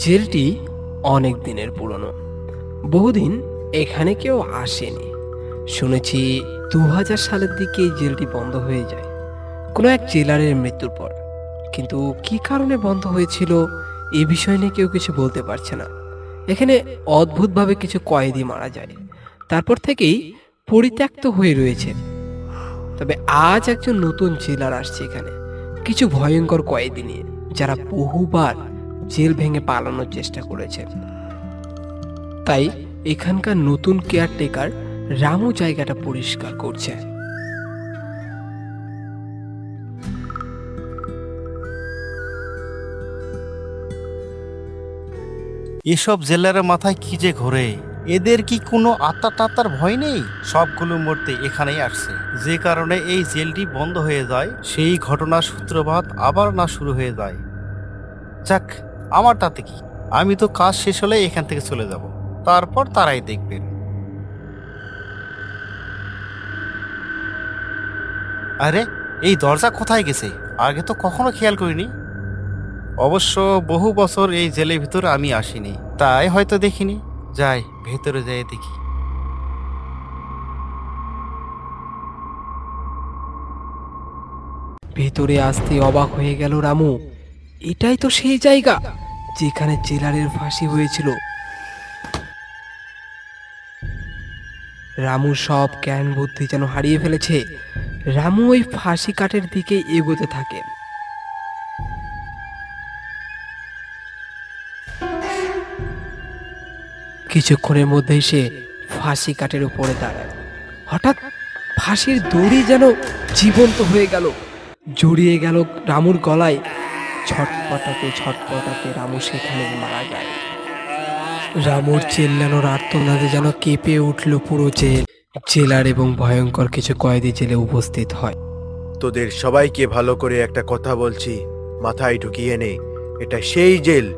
জেলটি অনেক দিনের পুরনো। বহুদিন এখানে কেউ আসেনি। শুনেছি 2000 সালের দিকে এই জেলটি বন্ধ হয়ে যায় কোনো এক জেলারের মৃত্যুর পর। কিন্তু কি কারণে বন্ধ হয়েছিল এ বিষয় নিয়ে কেউ কিছু বলতে পারছে না। এখানে অদ্ভুতভাবে কিছু কয়েদি মারা যায়, তারপর থেকেই পরিত্যক্ত হয়ে রয়েছে। তবে আজ একজন নতুন জেলার আসছে এখানে, কিছু ভয়ঙ্কর কয়েদি নিয়ে, যারা বহুবার জেল ভেঙে পালানোর চেষ্টা করেছে। তাই এখানকার নতুন কেয়ারটেকার রামু জায়গাটা পরিষ্কার করছে। এসব জেলারের মাথায় কি যে ঘোরে, এদের কি কোনো আত্মা টাত্মার ভয় নেই? সবগুলো মরতে এখানেই আসছে, যে কারণে এই জেলটি বন্ধ হয়ে যায়, সেই ঘটনার সূত্রপাত আবার না শুরু হয়ে যায়। যাক, আমার তাতে কি, আমি তো কাজ শেষ হলে এখান থেকে চলে যাব, তারপর তারাই দেখবেন। আরে, এই দরজা কোথায় গেছে? আগে তো কখনো খেয়াল করিনি। অবশ্য বহু বছর এই জেলের ভিতরে আমি আসিনি, তাই হয়তো দেখিনি। যাই, ভেতরে যাই দেখি। ভেতরে আসতে অবাক হয়ে গেল রামু। এটাই তো সেই জায়গা যেখানে জেলারের ফাঁসি হয়েছিল। রামু সব জ্ঞান বুদ্ধি যেন হারিয়ে ফেলেছে। রামু ওই ফাঁসি কাঠের দিকে এগোতে থাকে। কিছুক্ষণের মধ্যেই সে ফাঁসি কাঠের উপরে দাঁড়ায়। হঠাৎ ফাঁসির দড়ি যেন জীবন্ত হয়ে গেল, জড়িয়ে গেল রামুর গলায়। ছটপটাতে ছটপটাতে রামু সেখানে মারা যায়। রামুর চিল্লানোর আর্তনাদে যেন কেঁপে উঠল পুরো জেল। জেলার এবং ভয়ঙ্কর কিছু কয়েদি জেলে উপস্থিত হয়। তোদের সবাইকে ভালো করে একটা কথা বলছি, মাথায় ঢুকিয়ে নে। এটা সেই জেল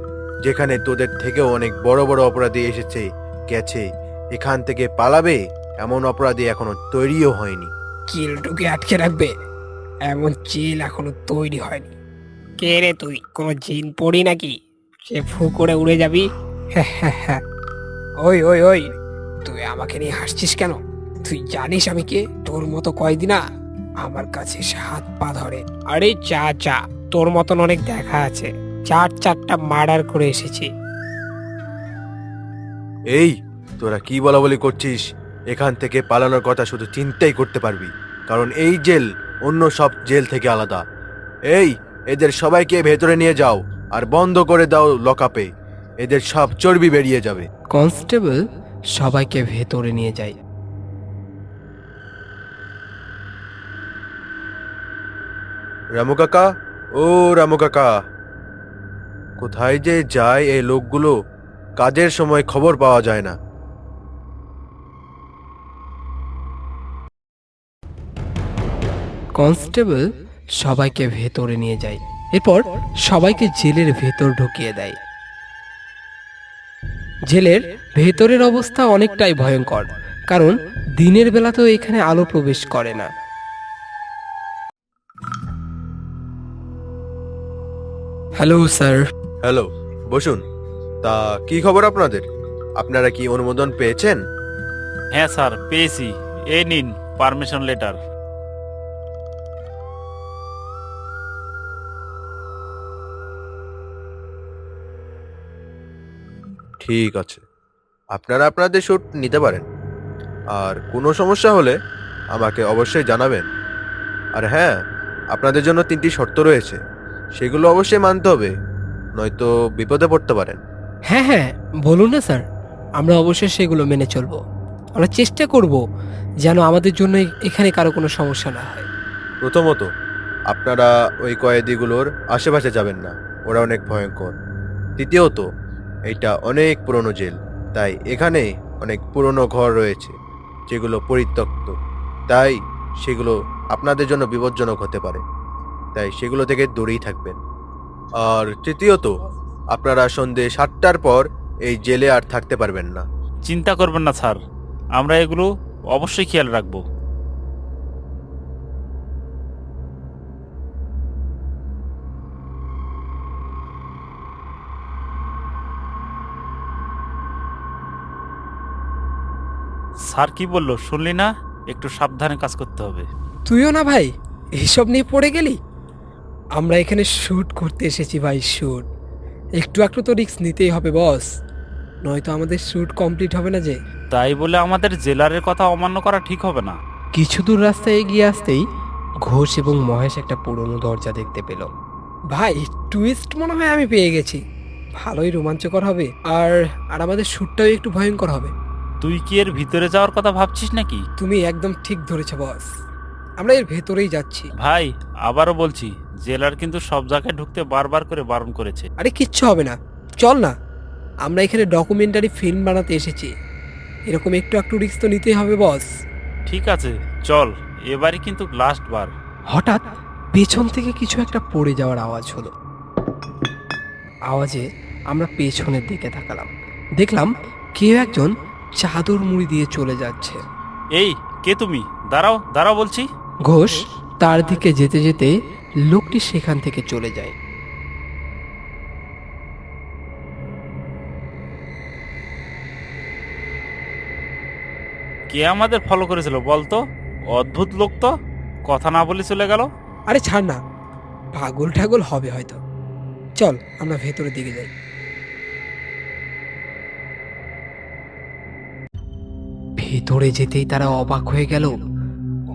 যেখানে তোদের থেকেও অনেক বড় বড় অপরাধী এসেছে গেছে। এখান থেকে পালাবে এমন অপরাধী এখনো তৈরিও হয়নি। জেলটুকে আটকে রাখবে এমন জেল এখনো তৈরি হয়নি। কে রে তুই, কোনো জিন পড়ি নাকি সে ফু করে উড়ে যাবি? ওই ওই ওই, তুই আমাকে নিয়ে হাসছিস কেন? তুই জানিস আমি কে? তোর মতো কয়দিন না আমার কাছে এসে হাত পা ধরে। আরে চা চা, তোর মতন অনেক দেখা আছে, 4টা মার্ডার করে এসেছি। এই, তোরা কি বলা বলি করছিস? এখান থেকে পালানোর কথা শুধু চিন্তাই করতে পারবি, কারণ এই জেল অন্য সব জেল থেকে আলাদা। এই, এদের সবাইকে ভেতরে নিয়ে যাও আর বন্ধ করে দাও লকআপে। এদের সব চর্বি বেরিয়ে যাবে। কনস্টেবল সবাইকে ভেতরে নিয়ে যায়। রামু কাকা, ও রামু কাকা, কোথায় যে যায় এই লোকগুলো? কাজের সময় খবর পাওয়া যায় না। কনস্টেবল সবাইকে ভেতরে নিয়ে যায়, এরপর সবাইকে জেলের ভেতর ঢুকিয়ে দেয়। জেলের ভেতরের অবস্থা অনেকটাই ভয়ঙ্কর, কারণ দিনের বেলাতেও এখানে আলো প্রবেশ করে না। Hello sir. হ্যালো, বসুন। তা কি খবর আপনাদের? আপনারা কি অনুমোদন পেয়েছেন? হ্যাঁ স্যার, পেয়েছি। এই নিন পারমিশন লেটার। ঠিক আছে, আপনারা আপনাদের শ্যুট নিতে পারেন। আর কোনো সমস্যা হলে আমাকে অবশ্যই জানাবেন। আর হ্যাঁ, আপনাদের জন্য 3টি শর্ত রয়েছে, সেগুলো অবশ্যই মানতে হবে, নয়তো বিপদে পড়তে পারেন। হ্যাঁ হ্যাঁ, বলুন না স্যার, আমরা অবশ্যই সেগুলো মেনে চলবো। আমরা চেষ্টা করব যেন আমাদের জন্য এখানে কারো কোনো সমস্যা না হয়। প্রথমত, আপনারা ওই কয়েদিগুলোর আশেপাশে যাবেন না, ওরা অনেক ভয়ঙ্কর। দ্বিতীয়ত, এইটা অনেক পুরনো জেল, তাই এখানে অনেক পুরনো ঘর রয়েছে যেগুলো পরিত্যক্ত, তাই সেগুলো আপনাদের জন্য বিপজ্জনক হতে পারে, তাই সেগুলো থেকে দূরেই থাকবেন। আর তৃতীয়ত, আপনারা সন্ধে 7টার পর এই জেলে আর থাকতে পারবেন না। চিন্তা করবেন না স্যার, আমরা এগুলো অবশ্যই খেয়াল রাখবো। স্যার কি বললো শুনলি না? একটু সাবধানে কাজ করতে হবে। তুইও না ভাই এইসব নিয়ে পড়ে গেলি? আমরা এখানে শ্যুট করতে এসেছি ভাই, শ্যুট। একটু তো রিস্ক নিতেই হবে বস, নয়তো আমাদের শ্যুট কমপ্লিট হবে না যে। তাই বলে আমাদের জেলারের কথা অমান্য করা ঠিক হবে না। কিছু দূর রাস্তায় এগিয়ে আসতেই ঘোষ এবং মহেশ একটা পুরনো দরজা দেখতে পেল। ভাই টুইস্ট মনে হয় আমি পেয়ে গেছি, ভালোই রোমাঞ্চকর হবে। আর আর আমাদের শ্যুটটাও একটু ভয়ঙ্কর হবে। তুই কি এর ভিতরে যাওয়ার কথা ভাবছিস নাকি? তুমি একদম ঠিক ধরেছো বস, আমরা এর ভেতরেই যাচ্ছি। ভাই আবারও বলছি, জেলার কিন্তু সব জায়গায় ঢুকতে বারবার করে বারণ করেছে। আরে কিচ্ছু হবে না, চল না। আমরা এখানে ডকুমেন্টারি ফিল্ম বানাতে এসেছি, এরকম একটু রিস্ক তো নিতেই হবে বস। ঠিক আছে চল, এবারই কিন্তু লাস্ট বার। হঠাৎ পেছন থেকে কিছু একটা পড়ে যাওয়ার আওয়াজ হলো। আওয়াজে আমরা পেছনের দিকে তাকালাম, দেখলাম কেউ একজন চাদর মুড়ি দিয়ে চলে যাচ্ছে। এই কে তুমি? দাঁড়াও দাঁড়াও বলছি। ঘোষ তার দিকে যেতে যেতে লোকটি সেখান থেকে চলে যায়। কে আমাদের ফলো করেছিল বলতো? অদ্ভুত লোক তো, কথা না বলে চলে গেল। আরে ছাড় না, পাগল ঠাগল হবে হয়তো। চল আমরা ভেতরের দিকে যাই। ভেতরে যেতেই তারা অবাক হয়ে গেল।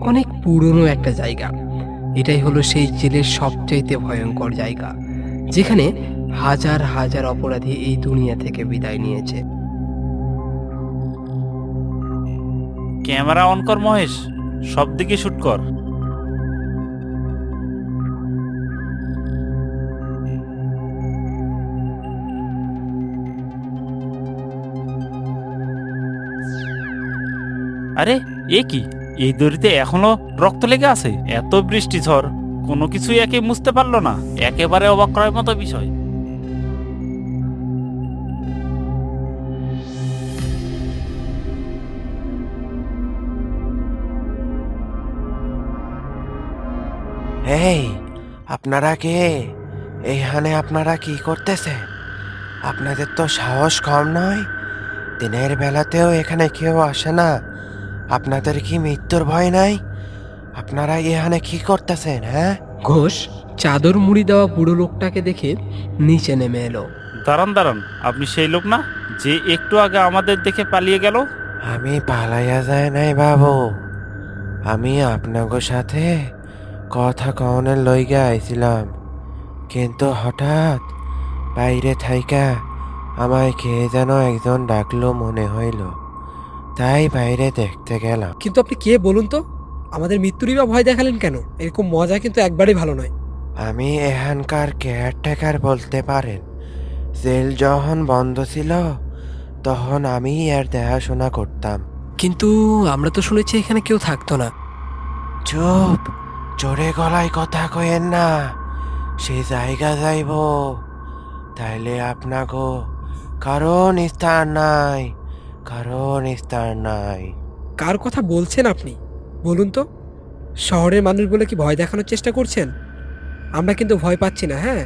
অনেক পুরনো একটা জায়গা। এটাই হলো সেই জেলের সবচাইতে ভয়ঙ্কর জায়গা, যেখানে হাজার হাজার অপরাধী এই দুনিয়া থেকে বিদায় নিয়েছে। ক্যামেরা অন কর মহেশ, সব দিকে শুট কর। আরে এ কি, এই দড়িতে এখনো রক্ত লেগে আছে? এত বৃষ্টি ঝড়, কোনো কিছুই একে মুছতে পারলো না। একেবারে অবাক করার মতো বিষয়। এই, আপনারা কে? এইখানে আপনারা কি করতেছেন? আপনাদের তো সাহস কম নয়, দিনের বেলাতেও এখানে কেউ আসে না। আপনাদের কি মৃত্যুর ভয় নাই? আপনারা এখানে কি করতেছেন? হ্যাঁ, ঘোষ চাদর মুড়ি দেওয়া বুড়ো লোকটাকে দেখে নিচে নেমে এলো। দাঁড়ান দাঁড়ান, আপনি সেই লোক না যে একটু আগে আমাদের দেখে পালিয়ে গেল? আমি পালাইয়া যায় নাই বাবু, আমি আপনাদের সাথে কথা কনের লইগা আইছিলাম, কিন্তু হঠাৎ বাইরে থাইকা আমায় কে যেন একজন ডাকলো মনে হইল, তাই বাইরে দেখতে গেলাম। কিন্তু আপনি কে বলুন তো? আমাদের মৃত্যুরই বা ভয় দেখালেন কেন? এরকম মজা কিন্তু একবারই ভালো নয়। আমি এখানকার কেয়ারটেকার বলতে পারেন। জেল যখন বন্ধ ছিল তখন আমি এর দেখাশোনা করতাম। কিন্তু আমরা তো শুনেছি এখানে কেউ থাকতো না। চুপ, জোরে গলায় কথা কয়েন না, সে জায়গা যাইব, তাইলে আপনাগো কারণ স্থান নাই, কারণ স্থান নাই। কার কথা বলছেন আপনি বলুন তো? শহরের মানুষ বলে কি ভয় দেখানোর চেষ্টা করছেন? আমরা কিন্তু ভয় পাচ্ছি না, হ্যাঁ।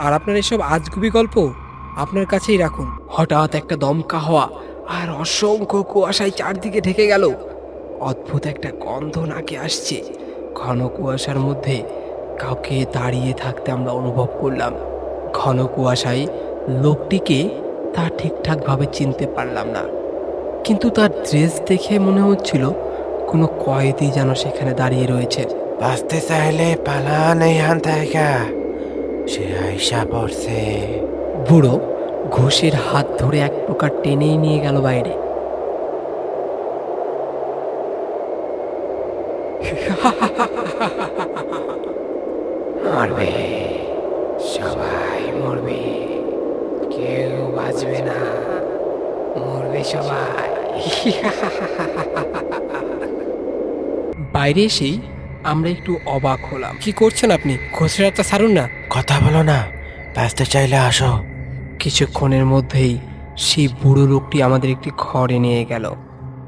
আর আপনার এসব আজগুবি গল্প আপনার কাছেই রাখুন। হঠাৎ একটা দমকা হওয়া আর অসংখ্য কুয়াশায় চারদিকে ঢেকে গেল। অদ্ভুত একটা গন্ধ নাকে আসছে। ঘন কুয়াশার মধ্যে কাউকে দাঁড়িয়ে থাকতে আমরা অনুভব করলাম। ঘন কুয়াশায় লোকটিকে তা ঠিকঠাকভাবে চিনতে পারলাম না, কিন্তু তার ড্রেস দেখে মনে হচ্ছিল কোনো কয়েদি যেন সেখানে দাঁড়িয়ে রয়েছে। বাঁচতে চাইলে পালান এইখান থেকে, সে আইসা পড়ছে। বুড়ো ঘোষের হাত ধরে এক প্রকার টেনেই নিয়ে গেল বাইরে। মরবে, সবাই মরবে, কেউ বাঁচবে না, মরবে সবাই। বাইরে এসেই আমরা একটু অবাক হলাম। কি করছেন আপনি? ঘোষের হাতটা ছাড়ুন না। কথা বলো না, বাঁচতে চাইলে আসো। কিছুক্ষণের মধ্যেই সেই বুড়ো লোকটি আমাদের একটি ঘরে নিয়ে গেল।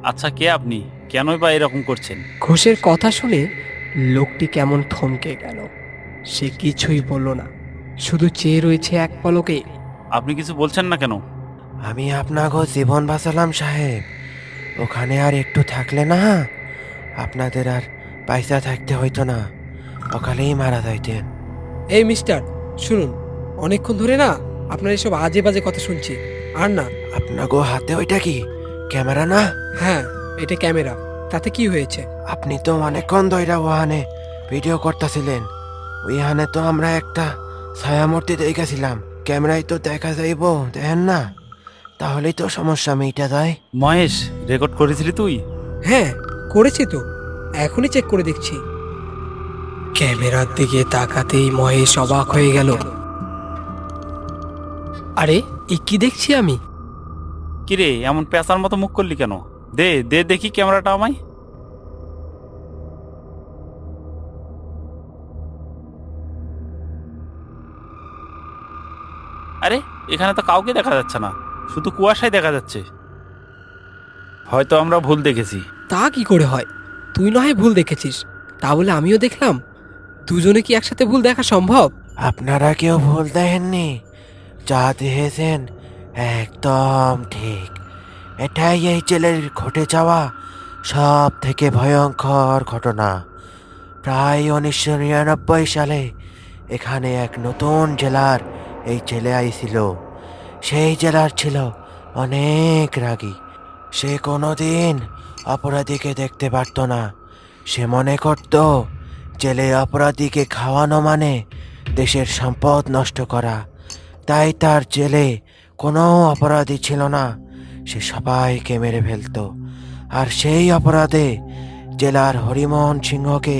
আচ্ছা কে আপনি? কেনই বা এরকম করছেন? ঘোষের কথা শুনে লোকটি কেমন থমকে গেল। সে কিছুই বলল না, শুধু চেয়ে রয়েছে এক পলকে। আপনি কিছু বলছেন না কেন? আমি আপনাকে জীবন বাঁচালাম সাহেব, ওখানে আর একটু থাকলে না আপনাদের আর পয়সা থাকতে হইতো না, অকালেই মারা যাইতেন। এই মিস্টার, শুনুন, অনেকক্ষণ ধরে না আপনার এসব আজে বাজে কথা শুনছি। আর না, আপনাগো হাতে ওইটা কি ক্যামেরা না? হ্যাঁ, এটা ক্যামেরা। তাতে কি হয়েছে? আপনি তো অনেকক্ষণ ধইরা ওখানে ভিডিও করতেছিলেন। ওইখানে তো আমরা একটা ছায়ামূর্তি দেখেছিলাম। ক্যামেরায় তো দেখা যাইব, দেখেন না? তাহলেই তো সমস্যা মিটা যায়। মহেশ, রেকর্ড করেছিলি তুই? হ্যাঁ, করেছি তো, এখনই চেক করে দেখছি। ক্যামেরার দিকে তাকাতেই মহেশ অবাক হয়ে গেল। আরে, এ কি দেখছি আমি? কিরে, এমন পেঁচার মতো মুখ করলি কেন? দে দে দেখি ক্যামেরাটা আমায়। আরে, এখানে তো কাউকে দেখা যাচ্ছে না, শুধু কুয়াশায় দেখা যাচ্ছে। হয়তো আমরা ভুল দেখেছি। তা কি করে হয়? তুই না হয় ভুল দেখেছিস, তা বলে আমিও দেখলাম? দুজনে কি একসাথে ভুল দেখা সম্ভব? আপনারা কেউ ভুল দেখেননি, যা দেখেছেন একদম ঠিক। এটাই এই জেলের ঘটে যাওয়া সব থেকে ভয়ঙ্কর ঘটনা। প্রায় 1999 সালে এখানে এক নতুন জেলার এই জেলে আইছিল। সেই জেলার ছিল অনেক রাগী। সে কোনোদিন অপরাধীকে দেখতে পারত না। সে মনে করত জেলে অপরাধীকে খাওয়ানো মানে দেশের সম্পদ নষ্ট করা। তাই তার জেলে কোনো অপরাধী ছিল না, সে সবাইকে মেরে ফেলতো। আর সেই অপরাধে জেলার হরিমোহন সিংহকে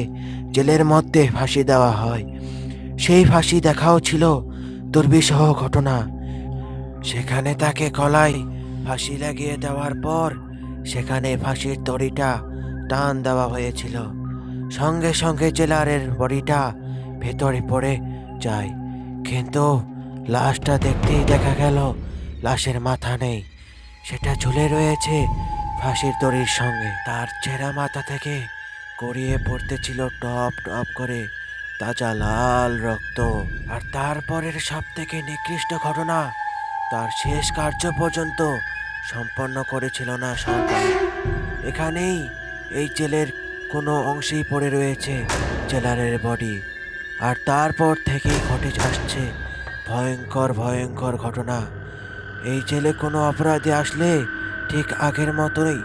জেলের মধ্যে ফাঁসি দেওয়া হয়। সেই ফাঁসি দেখাও ছিল দুর্বিষহ ঘটনা। সেখানে তাকে গলায় ফাঁসি লাগিয়ে দেওয়ার পর সেখানে ফাঁসির দড়িটা টান দেওয়া হয়েছিল। সঙ্গে সঙ্গে জেলারের বডিটা ভেতরে পড়ে যায়, কিন্তু লাশটা দেখতেই দেখা গেল লাশের মাথা নেই, সেটা ঝুলে রয়েছে ফাঁসির দড়ির সঙ্গে। তার ছেঁড়া মাথা থেকে গড়িয়ে পড়তেছিল টপ টপ করে তাজা লাল রক্ত। আর তারপরের সব থেকে নিকৃষ্ট ঘটনা, তার শেষ কার্য পর্যন্ত সম্পন্ন করেছিল না সরকার। এখানেই এই জেলের কোনো অংশেই পড়ে রয়েছে জেলারের বডি। আর তারপর থেকেই ঘটে আসছে ভয়ঙ্কর ভয়ঙ্কর ঘটনা। এই জেলে কোনো অপরাধী আসলে ঠিক আগের মতোই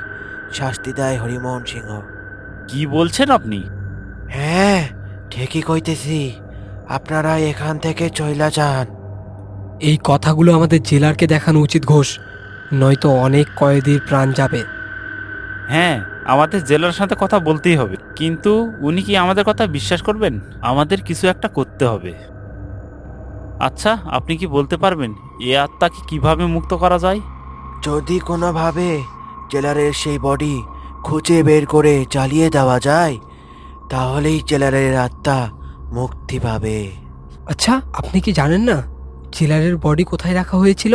শাস্তি দেয় হরিমোহন সিংহ। কি বলছেন আপনি? হ্যাঁ, ঠিকই কইতেছি। আপনারা এখান থেকে চইলা যান। এই কথাগুলো আমাদের জেলারকে দেখানো উচিত ঘোষ, নয়তো অনেক কয়েদির প্রাণ যাবে। হ্যাঁ, আমাদের জেলার সাথে কথা বলতেই হবে, কিন্তু উনি কি আমাদের কথা বিশ্বাস করবেন? আমাদের কিছু একটা করতে হবে। আচ্ছা, আপনি কি বলতে পারবেন এ আত্মাকে কিভাবে মুক্ত করা যায়? যদি কোনোভাবে জেলারের সেই বডি খুঁজে বের করে জ্বালিয়ে দেওয়া যায়, তাহলেই জেলারের আত্মা মুক্তি পাবে। আচ্ছা, আপনি কি জানেন না জেলারের বডি কোথায় রাখা হয়েছিল?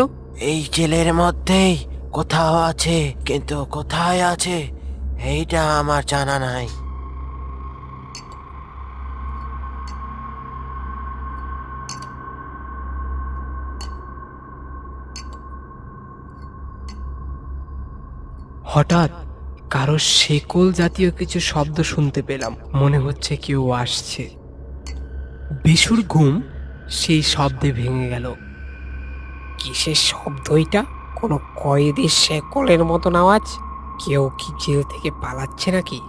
এই জেলের মধ্যেই কোথাও আছে, কিন্তু কোথায় আছে এইটা আমার জানা নাই। হঠাৎ কারো শেকল জাতীয় কিছু শব্দ শুনতে পেলাম, মনে হচ্ছে কেউ আসছে। বিশুর ঘুম সেই শব্দে ভেঙে গেল। কিসের শব্দ এটা? কোনো কয়েদির শেকলের মতন আওয়াজ? কেউ কি জেল থেকে পালাচ্ছে নাকি?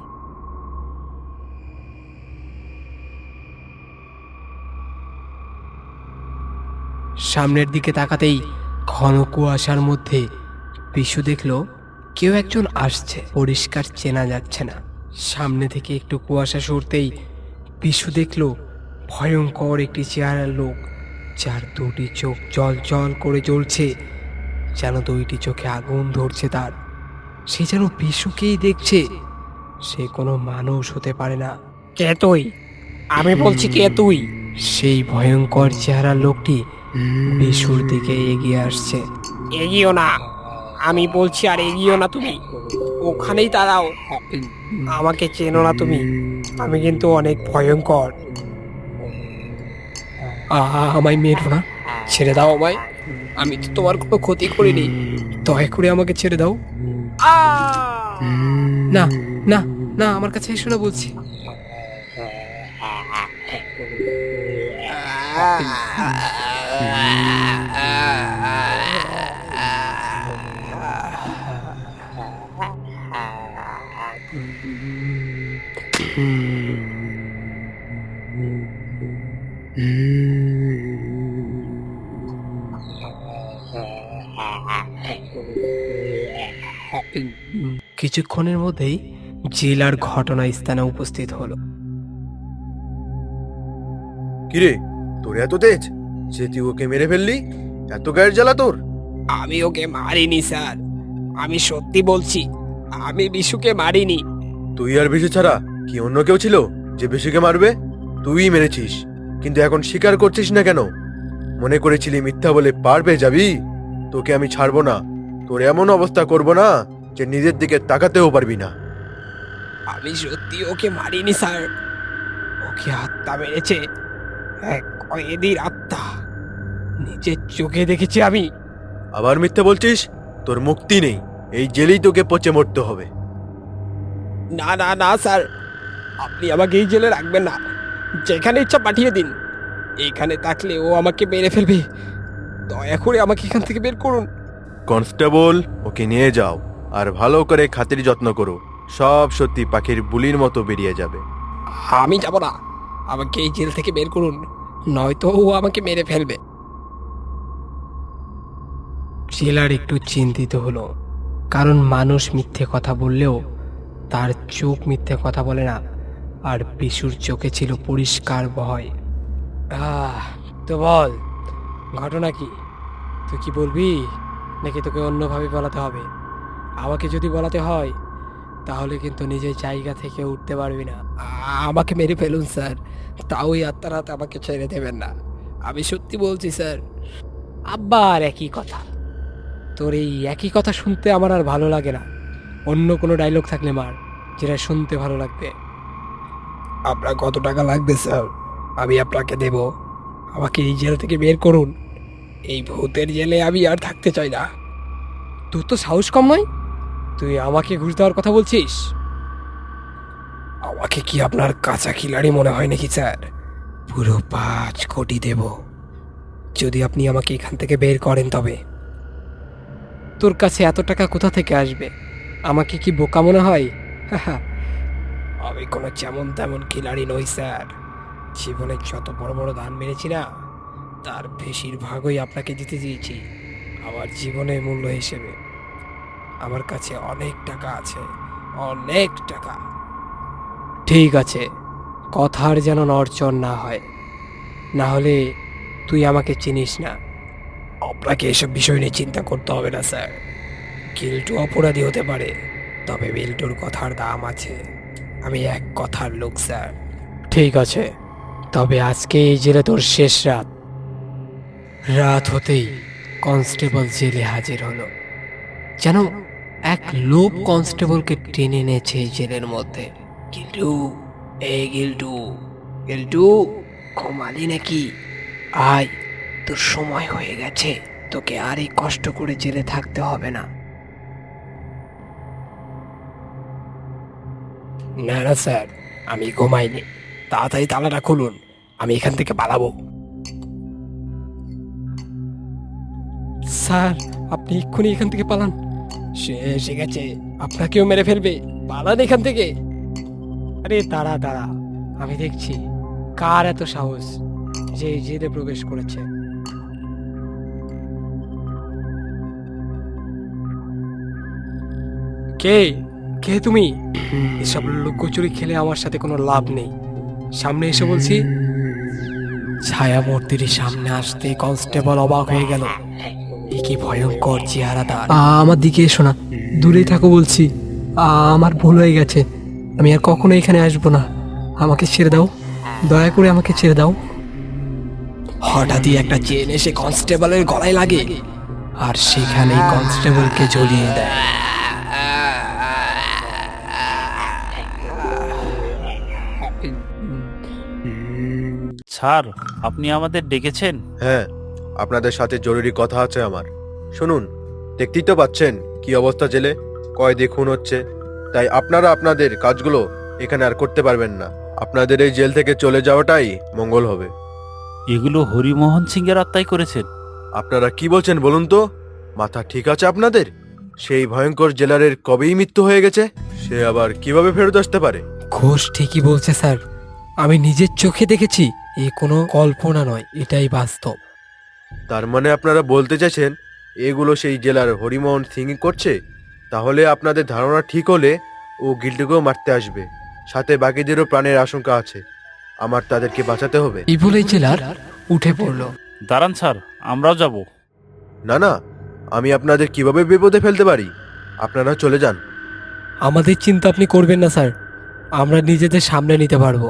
সামনের দিকে তাকাতেই ঘন কুয়াশার মধ্যে বিশু দেখল কেউ একজন আসছে, পরিষ্কার চেনা যাচ্ছে না। সামনে থেকে একটু কুয়াশা সরতেই বিশু দেখল ভয়ঙ্কর একটি চেহারার লোক, যার দুটি চোখ জল জল করে জ্বলছে, যেন দুইটি চোখে আগুন ধরছে তার। সে যেন বিশুকেই দেখছে। সে কোনো মানুষ হতে পারে না। কে তুই? আমি বলছি, কে তুই? সেই ভয়ঙ্কর চেহারার লোকটি বিশুর দিকে এগিয়ে আসছে। এগিয়েও না, আমি বলছি, আর এগিয়েও না তুমি, ওখানেই দাঁড়াও। আমাকে চেনো না তুমি, আমি কিন্তু অনেক ভয়ঙ্কর। আমায় মেরো না, ছেড়ে দাও আমায়। আমি তো তোমার কোনো ক্ষতি করিনি, দয়া করে আমাকে ছেড়ে দাও। না না না, আমার কাছে এসো না বলছি। কিছুক্ষণের মধ্যেই জেলার ঘটনাস্থানে উপস্থিত হলো। কিরে, তোর এত তেজ যে তুই ওকে মেরে ফেললি? এত গায়ের জ্বালা তোর? আমি ওকে মারিনি স্যার, আমি সত্যি বলছি, আমি বিশুকে মারিনি। তুই আর বিশু ছাড়া কি অন্য কেউ ছিল যে বিশুকে মারবে? তুই মেরেছিস, কিন্তু এখন স্বীকার করছিস না কেন? মনে করেছিলি মিথ্যা বলে পার পেয়ে যাবি? তোকে আমি ছাড়বো না। তোর এমন অবস্থা করব না যে নিজের দিকে তাকাতেও পারবি না। আমি সত্যি ওকে মারিনি স্যার, ওকে আত্মা মেরেছে, এক কয়েদির আত্মা, নিজের চোখে দেখেছি আমি। আবার মিথ্যা বলছিস? তোর মুক্তি নেই, এই জেলেই তোকে পচে মরতে হবে। না না না স্যার, আপনি আমাকে এই জেলে রাখবেন না, যেখানে ইচ্ছা পাঠিয়ে দিন। এখানে থাকলে ও আমাকে মেরে ফেলবে, দয়া করে আমাকে এখান থেকে বের করুন। কনস্টেবল, ওকে নিয়ে যাও, আর ভালো করে খাতির যত্ন করো। সব সত্যি পাখির বুলির মতো বেরিয়ে যাবে। আমি যাব না, আমাকে এই জেল থেকে বের করুন, নয়তো ও আমাকে মেরে ফেলবে। জেলার একটু চিন্তিত হলো, কারণ মানুষ মিথ্যে কথা বললেও তার চোখ মিথ্যে কথা বলে না, আর বিশুর চোখে ছিল পরিষ্কার ভয়। তো বল, ঘটনা কি? তুই কি বলবি, নাকি তোকে অন্যভাবে বলাতে হবে? আমাকে যদি বলাতে হয় তাহলে কিন্তু নিজের জায়গা থেকে উঠতে পারবি না। আমাকে মেরে ফেলুন স্যার, তাও ওই আত্মারাত আমাকে ছেড়ে দেবেন না। আমি সত্যি বলছি স্যার। আবার একই কথা, তোর এই একই কথা শুনতে আমার আর ভালো লাগে না। অন্য কোনো ডায়লগ থাকলে মার, যেটা শুনতে ভালো লাগবে। আপনার কত টাকা লাগবে স্যার, আমি আপনাকে দেব। আমাকে এই জেল থেকে বের করুন, এই ভূতের জেলে আমি আর থাকতে চাই না। তোর তো সাহস কম নয়, তুই আমাকে ঘুষ দেওয়ার কথা বলছিস? আমাকে কি আপনার কাঁচা খিলাড়ি মনে হয় নাকি স্যার? পুরো 5 কোটি দেব যদি আপনি আমাকে এখান থেকে বের করেন। তবে তোর কাছে এত টাকা কোথা থেকে আসবে? আমাকে কি বোকা মনে হয়? আমি কোনো যেমন তেমন খিলাড়ি নই স্যার। জীবনে যত বড় বড় দান মেরেছি না, তার বেশিরভাগই আপনাকে দিতে দিয়েছি আমার জীবনের মূল্য হিসেবে। আমার কাছে অনেক টাকা আছে, অনেক টাকা। ঠিক আছে, কথার যেন নড়চড় না হয়, না হলে তুই আমাকে চিনিস না। আপনাকে এসব বিষয় নিয়ে চিন্তা করতে হবে না স্যার। গিল্টু অপরাধী হতে পারে, তবে বিল্টুর কথার দাম আছে। আমি এক কথার লোক স্যার। ঠিক আছে, তবে আজকে এই জেলে তোর শেষ রাত। রাত হতেই কনস্টেবল জেলে হাজির হলো, যেন এক লোক কনস্টেবলকে টেনে এনেছে এই জেলের মধ্যে। গিল্টু, এই গিল্টু, গিল্টু, ঘুমালি নাকি? আয়, তোর সময় হয়ে গেছে, তোকে আর এই কষ্ট করে জেলে থাকতে হবে না। না না স্যার, আমি ঘুমাইনি, তাড়াতাড়ি তালাটা খুলুন, আমি এখান থেকে পালাবো। স্যার, আপনি এক্ষুনি এখান থেকে পালান, সে এসে গেছে, আপনাকেও মেরে ফেলবে, পালান এখান থেকে। আরে দাঁড়া দাঁড়া, আমি দেখছি কার এত সাহস যে এই জেলে প্রবেশ করেছে। কে কে তুমি? এসব লুকোচুরি খেলে আমার সাথে কোনো লাভ নেই, সামনে এসে বলছি। ছায়া মূর্তির সামনে আসতে কনস্টেবল অবাক হয়ে গেল। এ কি ভয়ঙ্কর চেহারাদার! আমার দিকে এসো না, দূরেই থাকো বলছি। আমার ভুল হয়ে গেছে, আমি আর কখনো এখানে আসবো না। আমাকে ছেড়ে দাও, দয়া করে আমাকে ছেড়ে দাও। হঠাৎই একটা চেন এসে কনস্টেবলের গলায় লাগে, আর সেখানেই কনস্টেবলকে ঝুলিয়ে দেয়। স্যার, আপনি আমাদের ডেকেছেন? হ্যাঁ, আপনাদের সাথে জরুরি কথা আছে আমার। শুনুন, দেখতেই তো পাচ্ছেন কি অবস্থা জেলে। কয়েদি খুন হচ্ছে, তাই আপনারা আপনাদের কাজগুলো এখানে আর করতে পারবেন না। আপনাদের এই জেল থেকে চলে যাওয়াটাই মঙ্গল হবে। এগুলো হরিমোহন সিংয়ের আত্মাই করেছেন। আপনারা কি বলছেন বলুন তো? মাথা ঠিক আছে আপনাদের? সেই ভয়ঙ্কর জেলারের কবেই মৃত্যু হয়ে গেছে, সে আবার কিভাবে ফেরত আসতে পারে? ঘোষ ঠিকই বলছে স্যার, আমি নিজের চোখে দেখেছি। এ কোনো কল্পনা নয়, এটাই বাস্তব। তার মানে আপনারা বলতে চাইছেন এগুলো সেই জেলার হরিমোহন সিং করছে? তাহলে আপনাদের ধারণা ঠিক হলে ও গিল্ডকেও মারতে আসবে, সাথে বাকিদেরও প্রাণের আশঙ্কা আছে। আমার তাদেরকে বাঁচাতে হবে। এই বলেই জেলার উঠে পড়ল। দাঁড়ান স্যার, আমরাও যাব। না না, আমি আপনাদের কিভাবে বিপদে ফেলতে পারি? আপনারা চলে যান। আমাদের চিন্তা আপনি করবেন না স্যার, আমরা নিজেদের সামনে নিতে পারবো।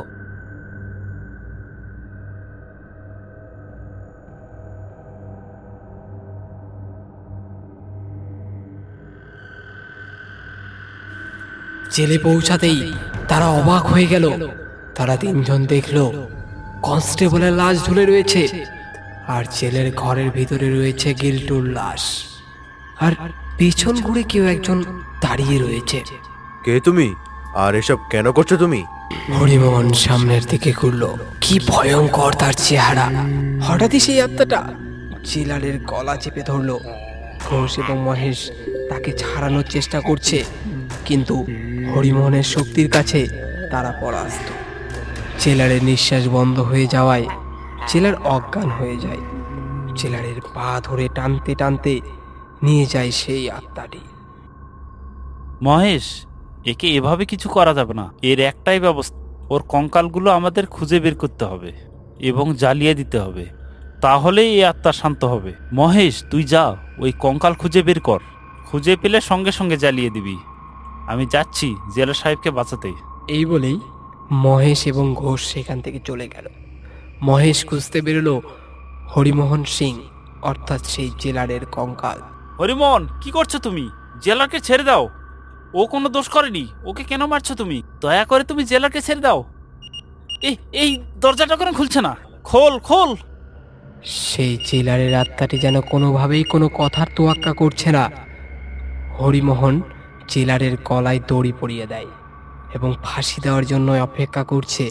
জেলে পৌঁছাতেই তারা অবাক হয়ে গেল। তারা তিনজন দেখলো কনস্টেবলের লাশ ঝুলে রয়েছে, আর জেলের ঘরের ভিতরে রয়েছে গিল্টুর লাশ, আর পেছন ঘুরে কেউ একজন দাঁড়িয়ে রয়েছে। কে তুমি? আর এসব কেন করছো তুমি? হরিমোহন সামনের দিকে ঘুরল। কি ভয়ঙ্কর তার চেহারা! হঠাৎই সেই আত্মাটা জেলারের গলা চেপে ধরলো। ঘোষ এবং মহেশ তাকে ছাড়ানোর চেষ্টা করছে, কিন্তু হরিমোহনের শক্তির কাছে তারা পরাস্ত। জেলারের নিঃশ্বাস বন্ধ হয়ে যাওয়ায় জেলার অজ্ঞান হয়ে যায়। জেলারের পা ধরে টানতে টানতে নিয়ে যায় সেই আত্মাটি। মহেশ, একে এভাবে কিছু করা যাবে না। এর একটাই ব্যবস্থা, ওর কঙ্কালগুলো আমাদের খুঁজে বের করতে হবে এবং জ্বালিয়ে দিতে হবে, তাহলেই এই আত্মা শান্ত হবে। মহেশ, তুই যা, ওই কঙ্কাল খুঁজে বের কর। খুঁজে পেলে সঙ্গে সঙ্গে জ্বালিয়ে দিবি। আমি যাচ্ছি জেলা সাহেবকে বাঁচাতে। এই বলেই মহেশ এবং ঘোষ সেখান থেকে চলে গেল। মহেশ খুঁজতে বেরোলো হরিমোহন সিং, অর্থাৎ সেই জেলারের কঙ্কাল। হরিমোহন, কি করছো তুমি? জেলারকে ছেড়ে দাও, ও কোনো দোষ করেনি। ওকে কেন মারছো তুমি? দয়া করে তুমি জেলারকে ছেড়ে দাও। এই দরজাটা কেন খুলছে না? খোল খোল। সেই জেলারের আত্মাটি যেন কোনোভাবেই কোনো কথার তোয়াক্কা করছে না। হরিমোহন জেলারের গলায় দড়ি পরিয়ে দেয় এবং ফাঁসি দেওয়ার জন্য অপেক্ষা করছে,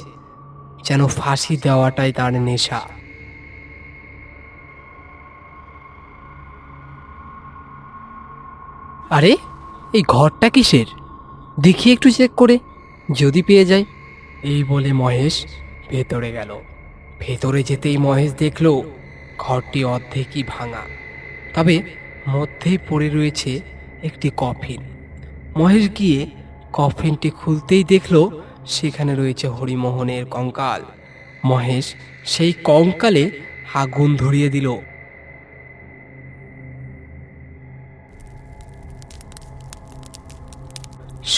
যেন ফাঁসি দেওয়াটাই তার নেশা। আরে, এই ঘরটা কিসের? দেখি একটু চেক করে, যদি পেয়ে যায়। এই বলে মহেশ ভেতরে গেল। ভেতরে যেতেই মহেশ দেখল ঘরটি অর্ধেকই ভাঙা, তবে মধ্যেই পড়ে রয়েছে একটি কফিন। মহেশ গিয়ে কফিনটি খুলতেই দেখল সেখানে রয়েছে হরিমোহনের কঙ্কাল। মহেশ সেই কঙ্কালে আগুন ধরিয়ে দিল।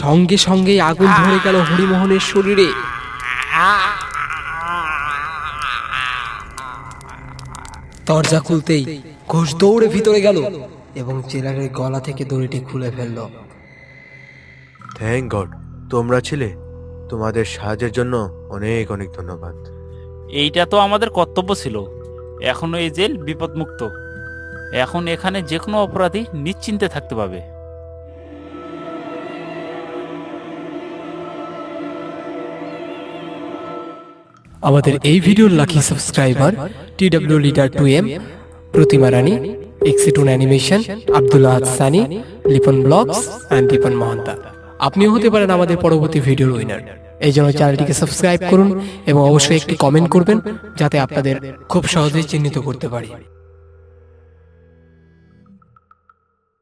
সঙ্গে সঙ্গে আগুন ধরে গেল হরিমোহনের শরীরে। দরজা খুলতেই ঘোষ দৌড়ে ভিতরে গেল এবং জেলারের গলা থেকে দড়িটি খুলে ফেলল। থ্যাংক গড, তোমরা ছিলে। তোমাদের সাহায্যের জন্য অনেক অনেক ধন্যবাদ। এইটা তো আমাদের কর্তব্য ছিল। এখনো এই জেল বিপদমুক্ত। এখন এখানে যে কোনো অপরাধী নিশ্চিন্তে থাকতে পাবে। আমাদের এই ভিডিওর lucky subscriber TW leader 2M, Pratima Rani, এক্সিটুন animation, Abdullah Sunny, Lipon blogs and Dipon Mahanta. আপনিও হতে পারেন আমাদের পরবর্তী ভিডিওর উইনার। এই জন্য চ্যানেলটিকে সাবস্ক্রাইব করুন এবং অবশ্যই একটি কমেন্ট করবেন, যাতে আপনাদের খুব সহজেই চিহ্নিত করতে পারি।